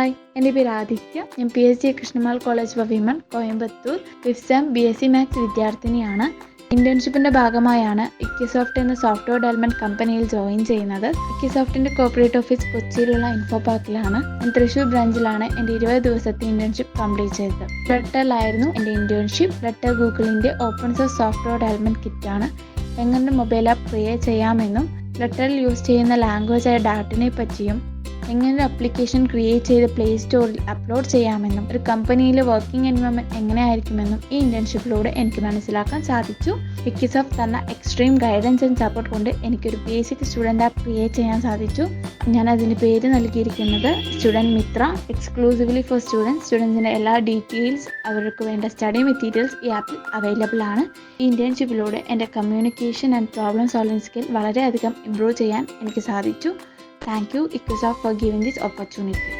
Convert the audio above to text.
Hi, എൻ്റെ പേര് ആദിത്യ. ഞാൻ PSG Krishnammal college for women Coimbatore fifth BSc maths വിദ്യാർത്ഥിനിയാണ്. ഇന്റേൺഷിപ്പിന്റെ ഭാഗമായാണ് ഇക്വിസോഫ്റ്റ് എന്ന സോഫ്റ്റ്വെയർ ഡെവലപ്മെന്റ് കമ്പനിയിൽ ജോയിൻ ചെയ്യുന്നത്. ഇക്വിസോഫ്റ്റിന്റെ കോർപ്പറേറ്റ് ഓഫീസ് കൊച്ചിയിലുള്ള ഇൻഫോ പാർക്കിലാണ്. ഞാൻ തൃശ്ശൂർ ബ്രാഞ്ചിലാണ് എൻ്റെ 20 ദിവസത്തെ ഇന്റേൺഷിപ്പ് കംപ്ലീറ്റ് ചെയ്തത്. ഫ്ലട്ടറിലായിരുന്നു എൻ്റെ ഇന്റേൺഷിപ്പ്. ഫ്ലട്ടർ ഗൂഗിളിന്റെ ഓപ്പൺ സോഴ്സ് സോഫ്റ്റ്വെയർ ഡെവലപ്മെന്റ് കിറ്റാണ്. എങ്ങനെ മൊബൈൽ ആപ്പ് ക്രിയേറ്റ് ചെയ്യാമെന്നും ഫ്ലട്ടറിൽ യൂസ് ചെയ്യുന്ന ലാംഗ്വേജായ ഡാറ്റിനെ പറ്റിയും എങ്ങനെ ഒരു അപ്ലിക്കേഷൻ ക്രിയേറ്റ് ചെയ്ത് പ്ലേ സ്റ്റോറിൽ അപ്ലോഡ് ചെയ്യാമെന്നും ഒരു കമ്പനിയിലെ വർക്കിംഗ് എൻവയോൺമെന്റ് എങ്ങനെയായിരിക്കുമെന്നും ഈ ഇന്റേൺഷിപ്പിലൂടെ എനിക്ക് മനസ്സിലാക്കാൻ സാധിച്ചു. ഇക്വിസോഫ്റ്റ് തന്ന എക്സ്ട്രീം ഗൈഡൻസ് ആൻഡ് സപ്പോർട്ട് കൊണ്ട് എനിക്കൊരു ബേസിക് സ്റ്റുഡൻറ് ആപ്പ് ക്രിയേറ്റ് ചെയ്യാൻ സാധിച്ചു. ഞാൻ അതിന് പേര് നൽകിയിരിക്കുന്നത് സ്റ്റുഡൻറ് മിത്ര. എക്സ്ക്ലൂസീവ്ലി ഫോർ സ്റ്റുഡൻസിൻ്റെ എല്ലാ ഡീറ്റെയിൽസ്, അവർക്ക് വേണ്ട സ്റ്റഡി മെറ്റീരിയൽസ് ഈ ആപ്പിൽ അവൈലബിൾ ആണ്. ഈ ഇന്റേൺഷിപ്പിലൂടെ എൻ്റെ communication and problem solving skill വളരെയധികം ഇംപ്രൂവ് ചെയ്യാൻ എനിക്ക് സാധിച്ചു. Thank you, Iquisoft, for giving this opportunity.